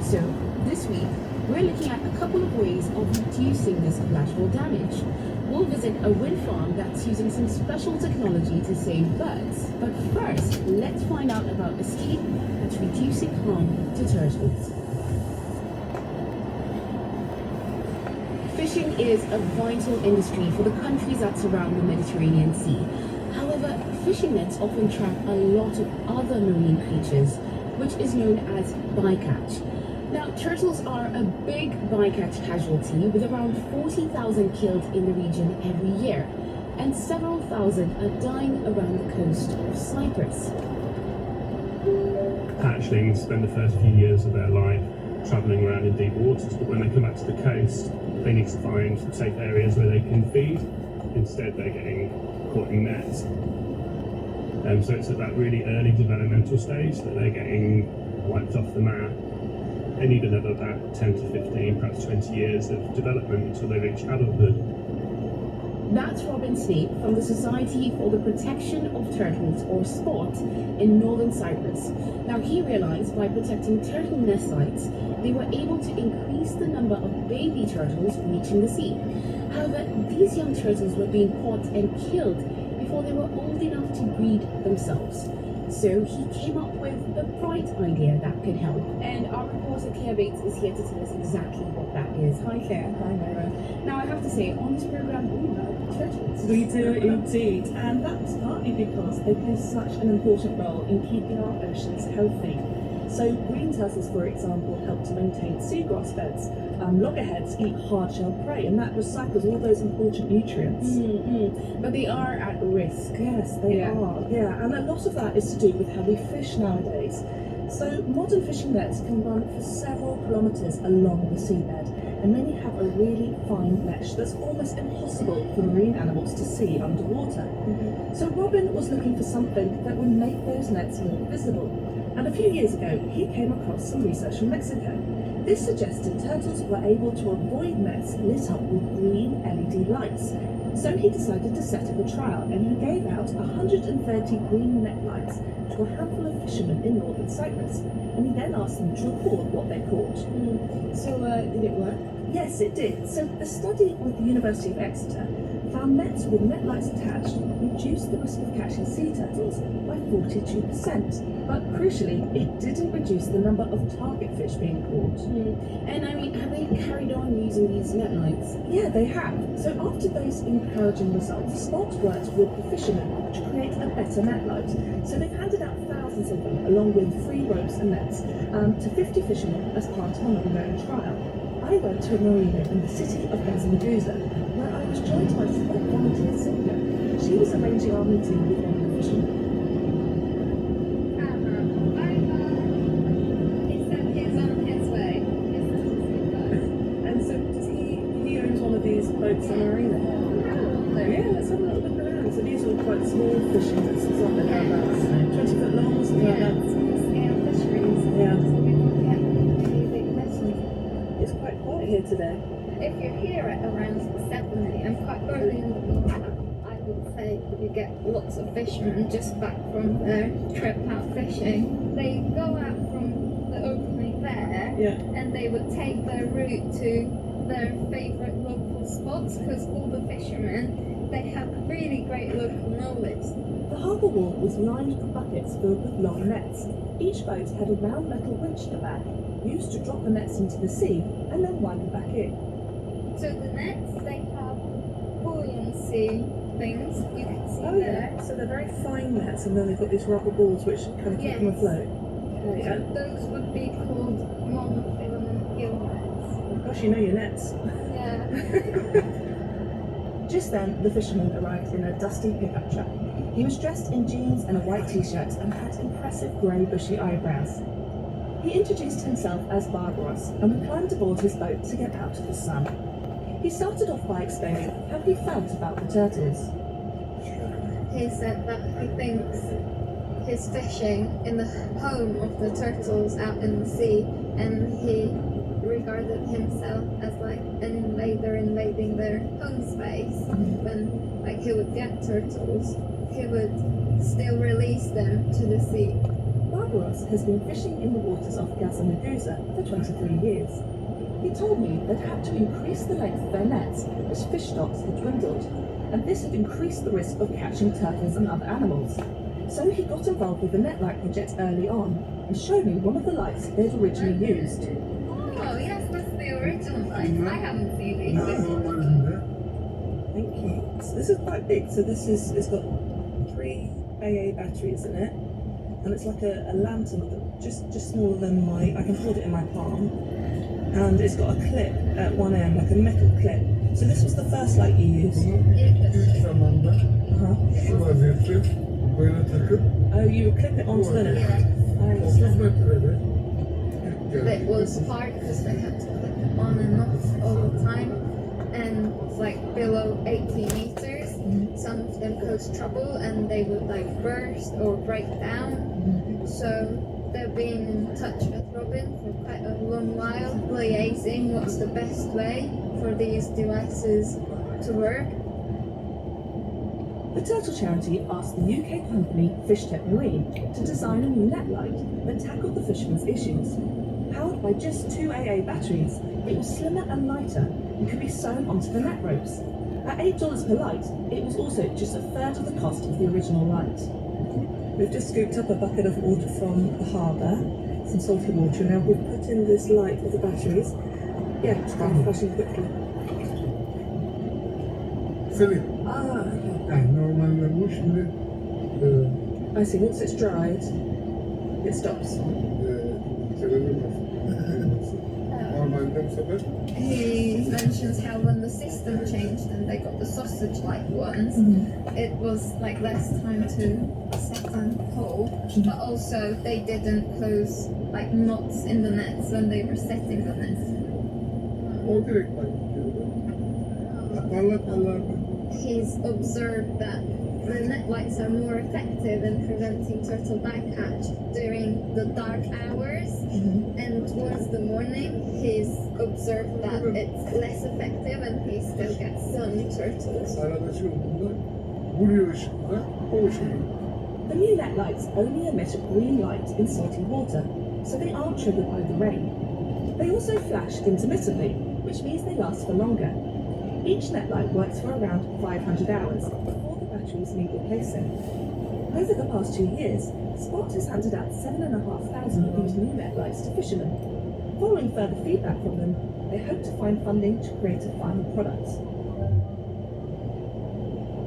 So, this week, we're looking at a couple of ways of reducing this collateral damage. We'll visit a wind farm that's using some special technology to save birds. But first, let's find out about a scheme that's reducing harm to turtles. Fishing is a vital industry for the countries that surround the Mediterranean Sea. However, fishing nets often trap a lot of other marine creatures, which is known as bycatch. Now, turtles are a big bycatch casualty, with around 40,000 killed in the region every year, and several thousand are dying around the coast of Cyprus. Hatchlings spend the first few years of their life travelling around in deep waters, but when they come back to the coast, they need to find safe areas where they can feed. Instead, they're getting caught in nets. So it's at that really early developmental stage that they're getting wiped off the map. They need another about 10 to 15, perhaps 20 years of development until they reach adulthood. That's Robin Snape from the Society for the Protection of Turtles, or SPOT, in northern Cyprus. Now, he realized by protecting turtle nest sites, they were able to increase the number of baby turtles reaching the sea. However, these young turtles were being caught and killed before they were old enough to breed themselves. So he came up with a bright idea that could help. And our reporter Claire Bates is here to tell us exactly what that is. Hi Claire. Hi Myra. Now I have to say, on this program we love turtles. We do indeed, and that's partly because they play such an important role in keeping our oceans healthy. So green turtles, for example, help to maintain seagrass beds. Loggerheads eat hard-shelled prey, and that recycles all those important nutrients. But they are at risk. Yes, they are. Yeah, and a lot of that is to do with how we fish nowadays. So modern fishing nets can run for several kilometres along the seabed, and many have a really fine mesh that's almost impossible for marine animals to see underwater. So Robin was looking for something that would make those nets more visible. And a few years ago, he came across some research from Mexico. This suggested turtles were able to avoid nets lit up with green LED lights. So he decided to set up a trial, and he gave out 130 green net lights to a handful of fishermen in northern Cyprus. And he then asked them to record what they caught. So did it work? Yes, it did. So a study with the University of Exeter found nets with net lights attached reduced the risk of catching sea turtles by 42%. But crucially, it didn't reduce the number of target fish being caught. And I mean, have they carried on using these net lights? Yeah, they have. So after those encouraging results, Spot worked with the fishermen to create a better net light. So they've handed out thousands of them, along with free ropes and nets, to 50 fishermen as part of an ongoing trial. I went to a marina in the city of Gazimaguza, where I was joined by Spot volunteer Cynthia. She was arranging our meeting with one of the fishermen. Boats on the marina. Yeah, let's have a little look around. So these are quite small fishing vessels, aren't they? Thereabouts 20 foot long, something like that. Scale fisheries. Yeah. Really big vessels. It's quite quiet here today. If you're here at around 7 a.m., quite early in the morning, I would say you get lots of fishermen just back from their trip out fishing. They go out from the opening there, and they would take their route to their favourite local spots, because all the fishermen, they have really great local knowledge. The harbour wall was lined with buckets filled with long nets. Each boat had a round metal winch at the back, used to drop the nets into the sea and then wind them back in. So the nets, they have buoyancy things, you can see there. Yeah, so they're very fine nets, and then they've got these rubber balls which kind of keep them afloat. Those would be called monofilament gillnets. Gosh, you know your nets. Yeah. Just then, the fisherman arrived in a dusty pickup truck. He was dressed in jeans and a white t-shirt and had impressive grey bushy eyebrows. He introduced himself as Barbaros, and we climbed aboard his boat to get out of the sun. He started off by explaining how he felt about the turtles. He said that he thinks he's fishing in the home of the turtles out in the sea, and he regarded himself as like an invader invading their home space. When like he would get turtles, he would still release them to the sea. Barbaros has been fishing in the waters off Gaza Medusa for 23 years. He told me they'd had to increase the length of their nets as fish stocks had dwindled, and this had increased the risk of catching turtles and other animals. So he got involved with the net light project early on and showed me one of the lights they'd originally used. Oh yes, that's the original light. I haven't seen these. Thank you. So this is quite big. So it's got 3 AA batteries in it, and it's like a lantern, just smaller than I can hold it in my palm, and it's got a clip at one end, like a metal clip. So this was the first light you used. Oh, you would clip it onto the net. It was hard because they had to clip it on and off all the time, and like below 80 meters, some of them caused trouble and they would like burst or break down. So they've been in touch with Robin for quite a long while, liaising what's the best way for these devices to work. The Turtle Charity asked the UK company Fishtech Marine to design a new net light that tackled the fishermen's issues. Powered by just 2 AA batteries, it was slimmer and lighter and could be sewn onto the net ropes. At $8 per light, it was also just a third of the cost of the original light. We've just scooped up a bucket of water from the harbour, some salty water. Now we've put in this light with the batteries. Yeah, it's kind of flashing quickly. Philip. I see, once it's dried, it stops. He mentions how when the system changed and they got the sausage like ones, it was like less time to set and pull, but also they didn't close like knots in the nets when they were setting the nets. He's observed that the net lights are more effective in preventing turtle bycatch during the dark hours, and towards the morning he's observed that it's less effective and he still gets some turtles. The new net lights only emit a green light in salty water, so they aren't triggered by the rain. They also flash intermittently, which means they last for longer. Each net light works for around 500 hours before the batteries need replacing. Over the past 2 years, Spot has handed out 7,500 of these new net lights to fishermen. Following further feedback from them, they hope to find funding to create a final product.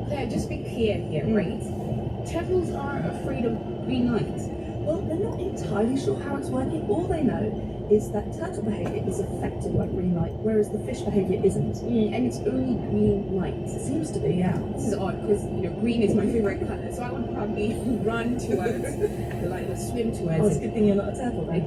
Yeah, just be clear here, right? Turtles are afraid of green light. Well, they're not entirely sure how it's working. All they know is that turtle behaviour is affected by green light, whereas the fish behaviour isn't. And it's only green light. It seems to be, yeah. This is odd because, green is my favourite colour, so I would probably run towards the light or swim towards Oh, it's it. a good thing you're not a turtle then.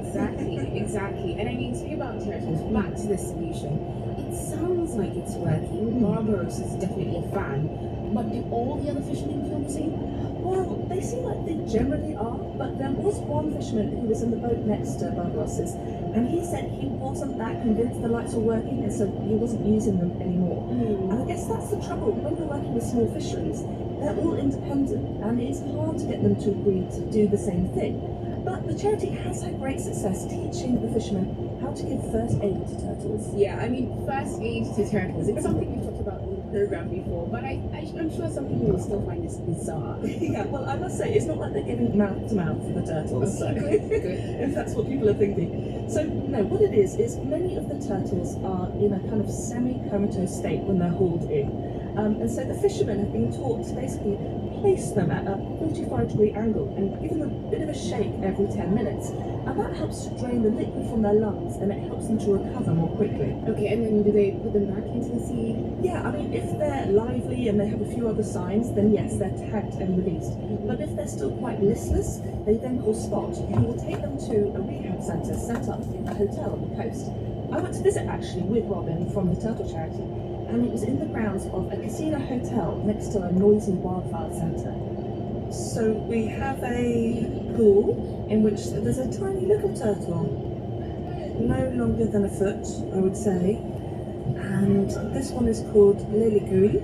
Exactly. And I mean, speaking about turtles, back to the solution. It sounds like it's working. Barbaros is definitely a fan. But do all the other fishermen feel the same? Well, they seem like they generally are, but there was one fisherman who was in the boat next to Barbaros's, and he said he wasn't that convinced the lights were working, and so he wasn't using them anymore. And I guess that's the trouble. When you're working with small fisheries, they're all independent, and it's hard to get them to agree to do the same thing. But the charity has had great success teaching the fishermen how to give first aid to turtles. Yeah, I mean, first aid to turtles. It's something we've talked about in the program before, but I'm sure some people will still find this bizarre. Yeah, well, I must say, it's not like they're giving mouth to mouth for the turtles, so Good. if that's what people are thinking. So, no, what it is many of the turtles are in a kind of semi-comatose state when they're hauled in. And so the fishermen have been taught to basically place them at a 45-degree angle and give them a bit of a shake every 10 minutes. And that helps to drain the liquid from their lungs and it helps them to recover more quickly. Okay, and then do they put them back into the sea? Yeah, I mean, if they're lively and they have a few other signs, then yes, they're tagged and released. But if they're still quite listless, they then call Spot, who will take them to a rehab centre set up in a hotel on the coast. I went to visit actually with Robin from the Turtle Charity, and it was in the grounds of a casino hotel next to a noisy wildfire centre. So we have a pool in which there's a tiny little turtle, no longer than a foot, I would say. And this one is called Liligui,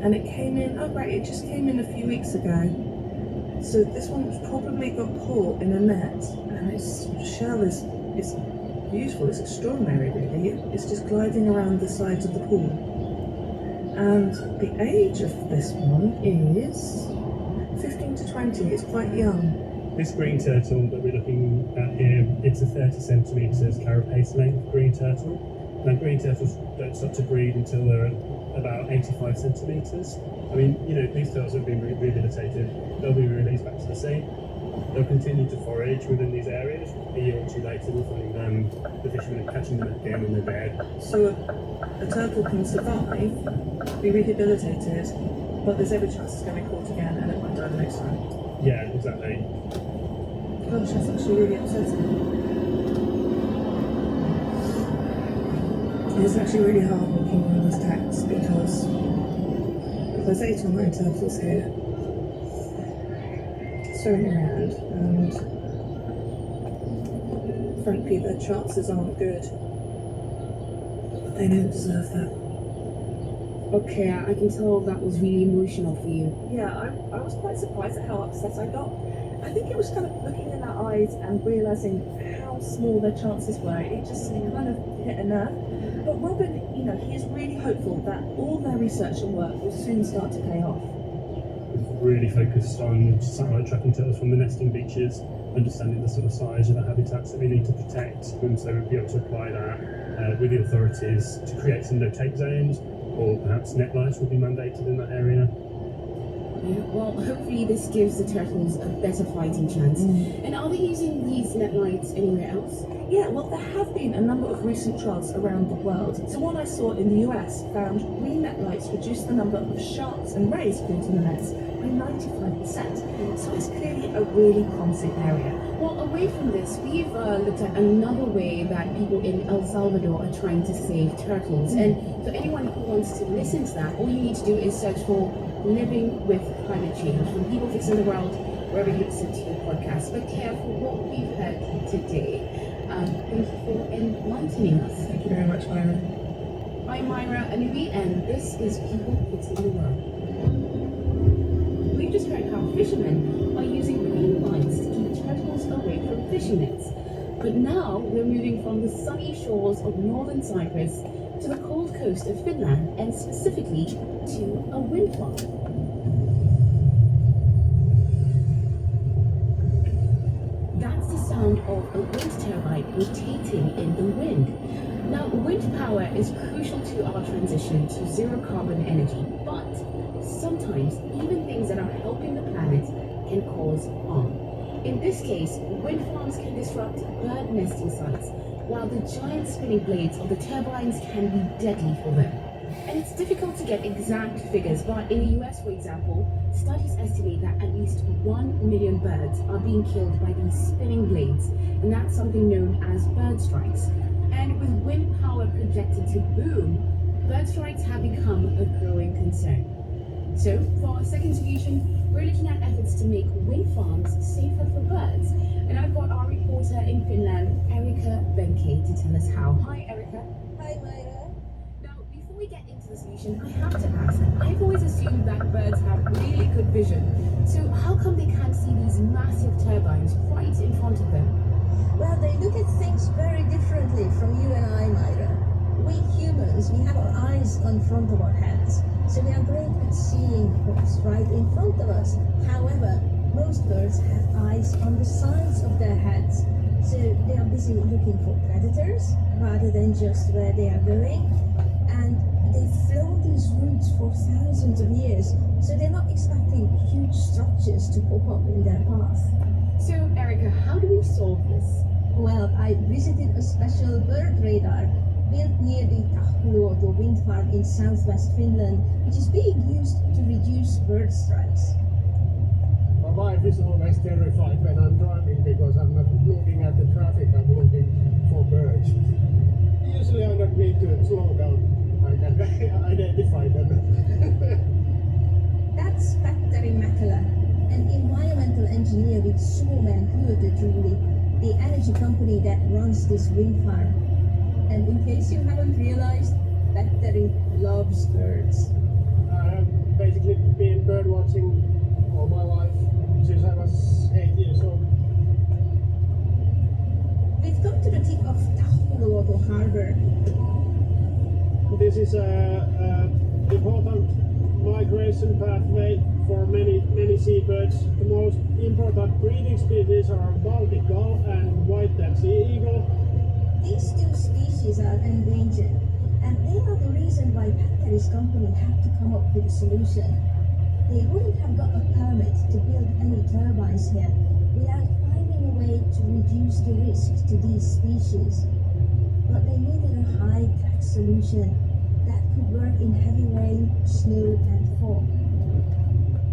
and it came in, oh right, it just came in a few weeks ago. So this one probably got caught in a net, and its shell is beautiful, it's extraordinary really. It's just gliding around the sides of the pool. And the age of this one is 15 to 20, it's quite young. This green turtle that we're looking at here, it's a 30 centimetres carapace length green turtle. Now green turtles don't start to breed until they're about 85 centimetres. I mean, you know, these turtles have been rehabilitated, they'll be released back to the sea. They'll continue to forage within these areas. A year or two later, we'll find the fishermen are catching them again when they're dead. So a turtle can survive, be rehabilitated, but there's every chance it's going to be caught again and it might die the next time. Yeah, exactly. Gosh, that's actually really upsetting. It's actually really hard walking on these tacks because there's 8 or 9 turtles here swimming around, and frankly their chances aren't good. They don't deserve that. Okay, I can tell that was really emotional for you. Yeah, I was quite surprised at how upset I got. I think it was kind of looking in their eyes and realising how small their chances were. It just kind of hit a nerve. But Robin, you know, he is really hopeful that all their research and work will soon start to pay off. Really focused on satellite tracking turtles from the nesting beaches, understanding the sort of size of the habitats that we need to protect, and so we'll be able to apply that with the authorities to create some no-take zones, or perhaps net lights will be mandated in that area. Yeah, well, hopefully this gives the turtles a better fighting chance. And are they using these net lights anywhere else? Yeah, well, there have been a number of recent trials around the world. So one I saw in the US found green net lights reduced the number of sharks and rays caught in the nets by 95%. So it's clearly a really promising area. Well, away from this, we've looked at another way that people in El Salvador are trying to save turtles. And for anyone who wants to listen to that, all you need to do is search for Living with Climate Change from People Fixing the World, wherever you listen to your podcast. But care for what we've heard today. Thank you for enlightening us. Thank you very much, Myra. I'm Myra Anubi, and this is People Fixing the World. We've just heard how fishermen are using green lights to keep turtles away from fishing nets. But now we're moving from the sunny shores of northern Cyprus to the cold coast of Finland, and specifically to a wind farm. That's the sound of a wind turbine rotating in the wind. Now, wind power is crucial to our transition to zero carbon energy, but sometimes even things that are helping the planet can cause harm. In this case, wind farms can disrupt bird nesting sites, while the giant spinning blades of the turbines can be deadly for them. And it's difficult to get exact figures, but in the US, for example, studies estimate that at least 1 million birds are being killed by these spinning blades, and that's something known as bird strikes. And with wind power projected to boom, bird strikes have become a growing concern. So, for our second solution, we're looking at efforts to make wind farms safer for birds. And I've got our reporter in Finland, Erika Benke, to tell us how. Hi, Erika. Hi, Myra. Now, before we get into the solution, I have to ask, I've always assumed that birds have really good vision. So how come they can't see these massive turbines right in front of them? Well, they look at things very differently from you and I, Myra. We humans, we have our eyes on front of our heads, so we are great at seeing what's right in front of us. However, most birds have eyes on the sides of their heads, so they are busy looking for predators rather than just where they are going. And they flow these those roots for thousands of years, so they're not expecting huge structures to pop up in their path. So, Erica, how do we solve this? Well, I visited a special bird radar built near the Tahkuluoto wind farm in southwest Finland, which is being used to reduce bird strikes. My wife is always terrified when I'm driving because I'm not looking at the traffic, I'm looking for birds. Usually I don't need to slow down, I can identify them. That's Petteri Mäkelä, an environmental engineer with Suomen Hyötytuuli, the energy company that runs this wind farm. And in case you haven't realized, Petteri loves birds. I have basically been bird watching all my life since I was 8 years old. We've come to the tip of Tahkuluoto Harbour. This is an important migration pathway for many seabirds. The most important breeding species are Baltic gull and white-tailed sea eagle. These two species are endangered, and they are the reason why Petteri's company had to come up with a solution. They wouldn't have got a permit to build any turbines here without finding a way to reduce the risk to these species. But they needed a high-tech solution that could work in heavy rain, snow, and fog.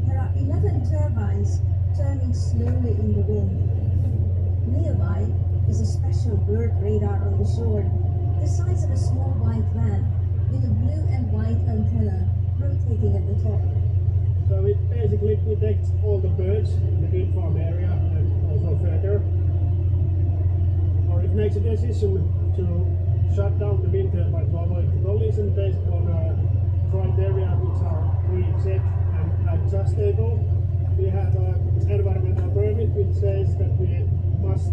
There are 11 turbines turning slowly in the wind. Nearby is a special bird radar on the shore, the size of a small white van, with a blue and white antenna rotating at the top. So it basically detects all the birds in the wind farm area and also further. Or it makes a decision to shut down the wind turbine to avoid collision based on criteria which are preset and adjustable. We have an environmental permit which says that we must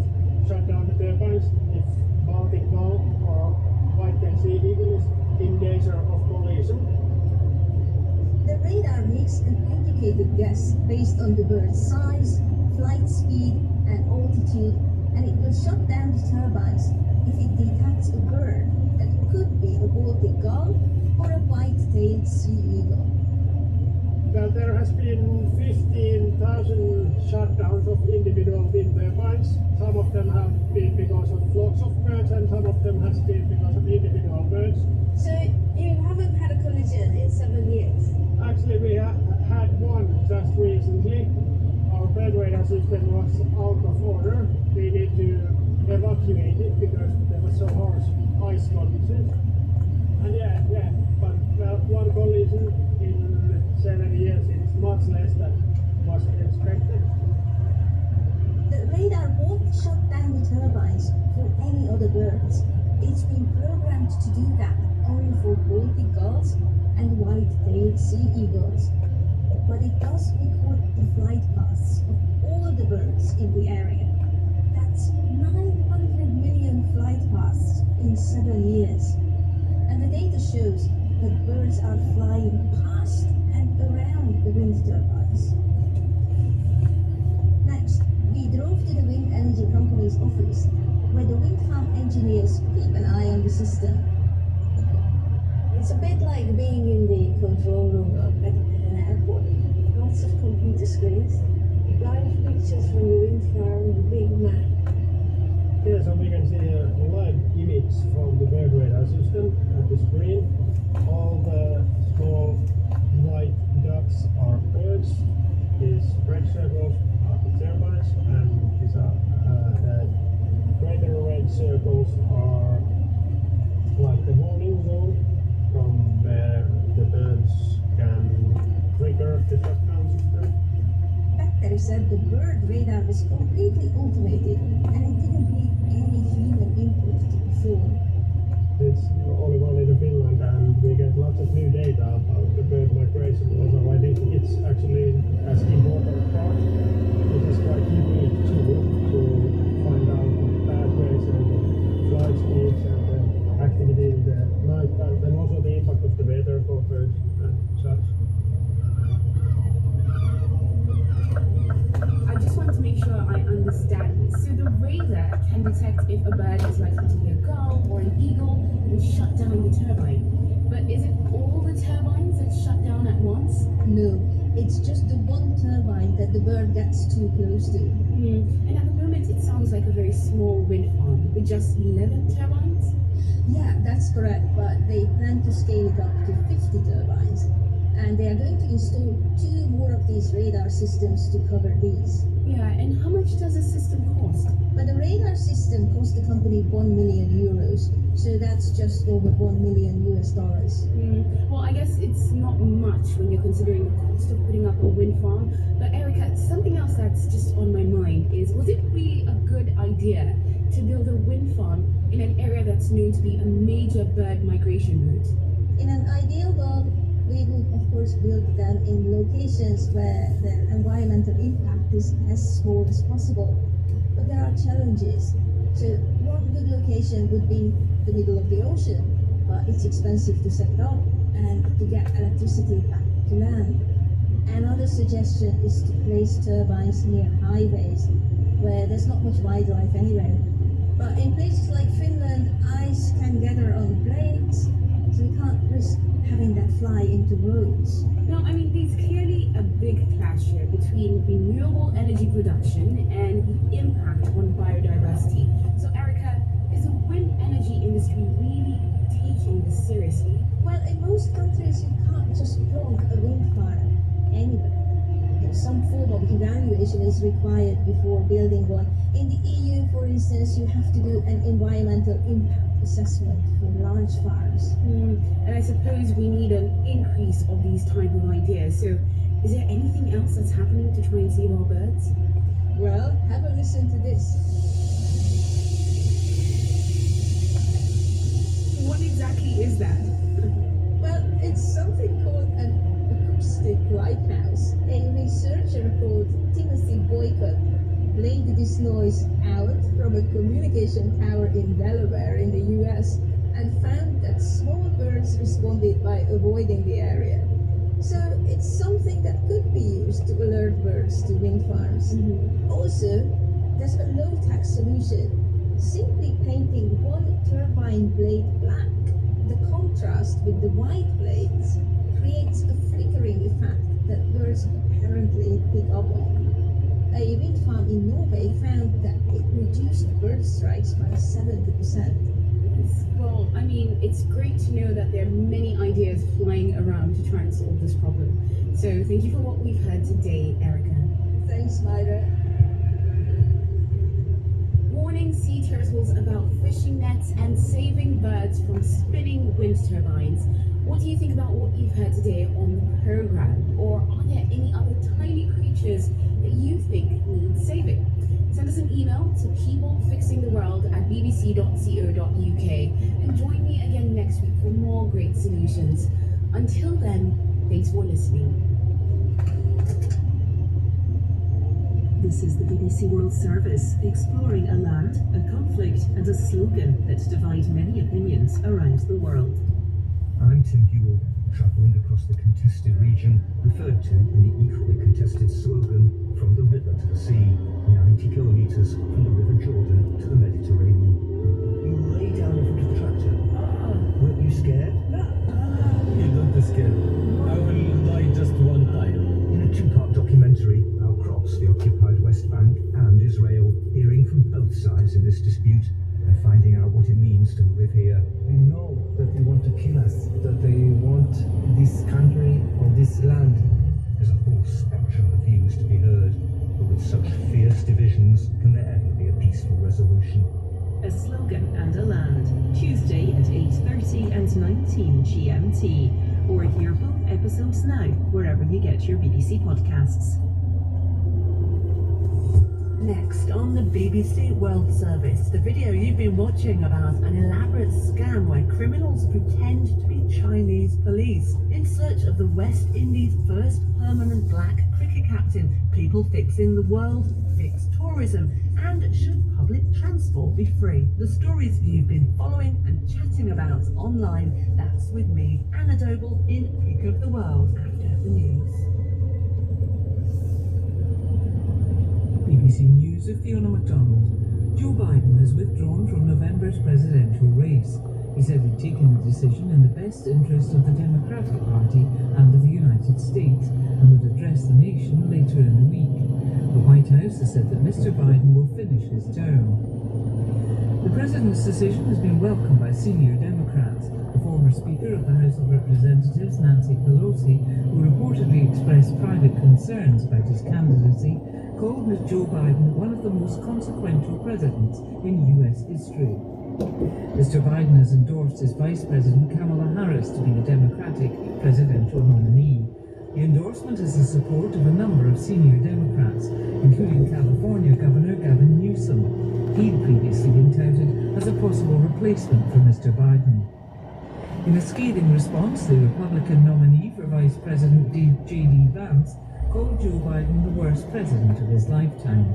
shut down the turbines if Baltic gull or white-tailed sea eagle is in danger of collision. The radar makes an educated guess based on the bird's size, flight speed, and altitude, and it will shut down the turbines if it detects a bird that could be a Baltic gull or a white-tailed sea eagle. Well, there has been 15,000 shutdowns of individual wind turbines. Some of them have been because of flocks of birds and some of them has been because of individual birds. So you haven't had a collision in 7 years? Actually, we had one just recently. Our bird radar system was out of order. We need to evacuate it because there was so harsh ice conditions. And but one collision in 7 years is much less than was expected. The radar won't shut down the turbines for any other birds. It's been programmed to do that only for Baltic gulls and white-tailed sea eagles. But it does record the flight paths of all the birds in the area. That's 900 million flight paths in 7 years. And the data shows that birds are flying past and around the wind turbines. Next, we drove to the wind energy company's office, where the wind farm engineers keep an eye on the system. It's a bit like being in the control room at an airport. Lots of computer screens, live pictures from the wind farm, the big map. Here, so we can see a live image from the bird radar system at the screen. All the small white dots are birds. These red circles are the turbines, and these are the greater red circles are like the warning zone from where the birds can trigger the shutdown system. Petteri said the bird radar was completely automated and it didn't need any human input to perform. It's only one in Finland and we get lots of new data about the bird migration also. I think it's actually as important part. It is quite unique tool to find out the pathways and the flight speeds and the activity in the night time and also the impact of the weather for birds and such. I just want to make sure I understand. So the radar can detect if a bird is likely to be a gull or an eagle and shut down the turbine. But is it all the the turbines that shut down at once? No, it's just the one turbine that the bird gets too close to. And at the moment, it sounds like a very small wind farm with just 11 turbines? Yeah, that's correct, but they plan to scale it up to 50 turbines. And they are going to install 2 more of these radar systems to cover these. Yeah, and how much does a system cost? But the radar system cost the company 1 million euros, so that's just over $1 million US. Well, I guess it's not much when you're considering the cost of putting up a wind farm. But Erica, something else that's just on my mind is, was it really a good idea to build a wind farm in an area that's known to be a major bird migration route? In an ideal world, we would of course build them in locations where the environmental impact is as small as possible. But there are challenges. So one good location would be the middle of the ocean, but it's expensive to set up and to get electricity back to land. Another suggestion is to place turbines near highways, where there's not much wildlife anyway. But in places like Finland, ice can gather on blades, so we can't risk having that fly into roads. No, I mean, there's clearly a big clash here between renewable energy production and the impact on biodiversity. So, Erica, is the wind energy industry really taking this seriously? Well, in most countries, you can't just plonk a wind farm anywhere. Some form of evaluation is required before building one. In the EU, for instance, you have to do an environmental impact assessment for large farms. And I suppose we need an increase of these type of ideas. So, is there anything else that's happening to try and save our birds? Well, have a listen to this. What exactly is that? Well, it's something called an acoustic lighthouse. A researcher called Timothy Boycott played this noise out from a communication tower in Delaware in the US and found that small birds responded by avoiding the area. So it's something that could be used to alert birds to wind farms. Also, there's a low-tax solution. Simply painting one turbine blade black, the contrast with the white blades creates a flickering effect that birds apparently pick up on. A wind farm in Norway found that it reduced bird strikes by 70%. Well, I mean, it's great to know that there are many ideas flying around to try and solve this problem. So thank you for what we've heard today, Erica. Thanks, Myra. Warning sea turtles about fishing nets and saving birds from spinning wind turbines. What do you think about what you've heard today on the program? Or are there any other tiny creatures that you think need saving? Send us an email to peoplefixingtheworld@bbc.co.uk and join me again next week for more great solutions. Until then, thanks for listening. This is the BBC World Service, exploring a land, a conflict and a slogan that divide many opinions around the world. I'm Tim Hewell, travelling across the contested region, referred to in the equally contested slogan, "From the river to the sea, 90 kilometres from the River Jordan to the Mediterranean." You lay down in front of the tractor. Weren't you scared? You don't be scared. I will die just one time. In a 2-part documentary, our cross the occupied West Bank and Israel, hearing from both sides in this dispute and finding out what it means to live here. We know that they want to kill us, that they want this country or this land. There's a whole spectrum of views to be heard, but with such fierce divisions, can there ever be a peaceful resolution? A slogan and a land, Tuesday at 8:30 and 19 GMT. Or hear both episodes now, wherever you get your BBC podcasts. Next on the BBC World Service, the video you've been watching about an elaborate scam where criminals pretend to be Chinese police in search of the West Indies' first permanent black cricket captain. People fixing the world, fix tourism, and should public transport be free? The stories you've been following and chatting about online. That's with me, Anna Doble, in Pick of the World after the news. BBC News with Fiona MacDonald. Joe Biden has withdrawn from November's presidential race. He said he'd taken the decision in the best interest of the Democratic Party and of the United States and would address the nation later in the week. The White House has said that Mr. Biden will finish his term. The president's decision has been welcomed by senior Democrats. The former Speaker of the House of Representatives, Nancy Pelosi, who reportedly expressed private concerns about his candidacy, called Joe Biden one of the most consequential presidents in U.S. history. Mr. Biden has endorsed his Vice President Kamala Harris to be the Democratic presidential nominee. The endorsement is the support of a number of senior Democrats, including California Governor Gavin Newsom. He'd previously been touted as a possible replacement for Mr. Biden. In a scathing response, the Republican nominee for Vice President J.D. Vance called Joe Biden the worst president of his lifetime.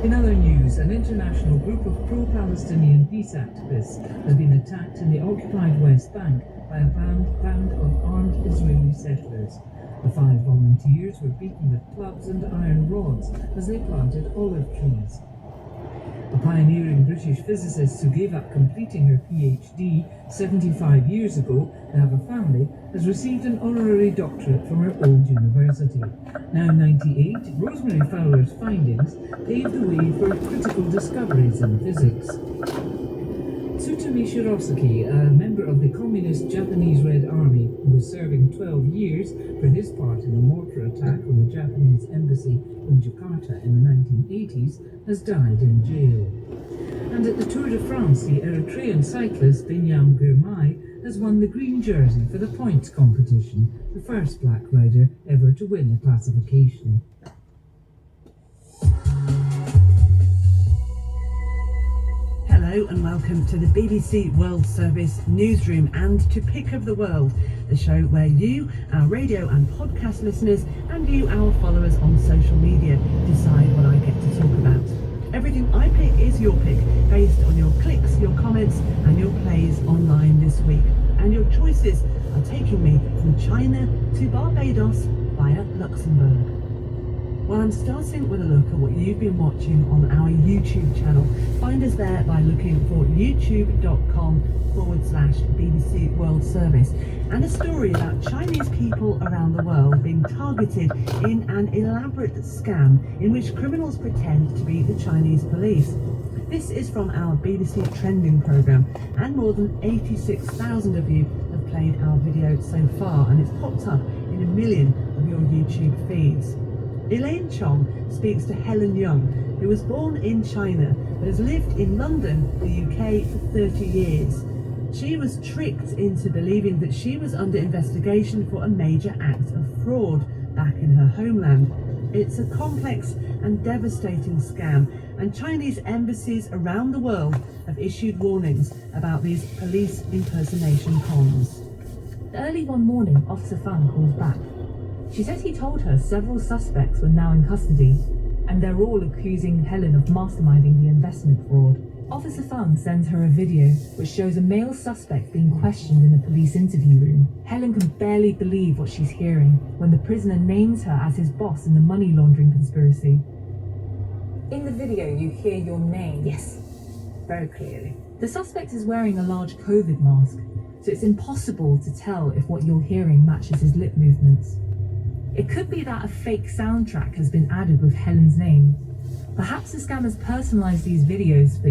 In other news, an international group of pro-Palestinian peace activists has been attacked in the occupied West Bank by a band of armed Israeli settlers. The 5 volunteers were beaten with clubs and iron rods as they planted olive trees. A pioneering British physicist who gave up completing her PhD 75 years ago to have a family has received an honorary doctorate from her old university. Now 98, Rosemary Fowler's findings paved the way for critical discoveries in physics. Tsutomu Shirosaki, a member of the Communist Japanese Red Army who was serving 12 years for his part in a mortar attack on the Japanese embassy in Jakarta in the 1980s, has died in jail. And at the Tour de France, the Eritrean cyclist Binyam Girmay has won the green jersey for the points competition, the first black rider ever to win the classification. Hello and welcome to the BBC World Service newsroom and to Pick of the World, the show where you, our radio and podcast listeners, and you, our followers on social media, decide what I get to talk about. Everything I pick is your pick, based on your clicks, your comments and your plays online this week. And your choices are taking me from China to Barbados via Luxembourg. Well, I'm starting with a look at what you've been watching on our YouTube channel. Find us there by looking for youtube.com/BBC World Service, and a story about Chinese people around the world being targeted in an elaborate scam in which criminals pretend to be the Chinese police. This is from our BBC Trending programme, and more than 86,000 of you have played our video so far, and it's popped up in 1 million of your YouTube feeds. Elaine Chong speaks to Helen Young, who was born in China but has lived in London, the UK, for 30 years. She was tricked into believing that she was under investigation for a major act of fraud back in her homeland. It's a complex and devastating scam, and Chinese embassies around the world have issued warnings about these police impersonation cons. Early one morning, Officer Fang calls back. She says he told her several suspects were now in custody, and they're all accusing Helen of masterminding the investment fraud. Officer Fang sends her a video which shows a male suspect being questioned in a police interview room. Helen can barely believe what she's hearing when the prisoner names her as his boss in the money laundering conspiracy. In the video, you hear your name. Yes, very clearly. The suspect is wearing a large COVID mask, so it's impossible to tell if what you're hearing matches his lip movements. It could be that a fake soundtrack has been added with Helen's name. Perhaps the scammers personalised these videos for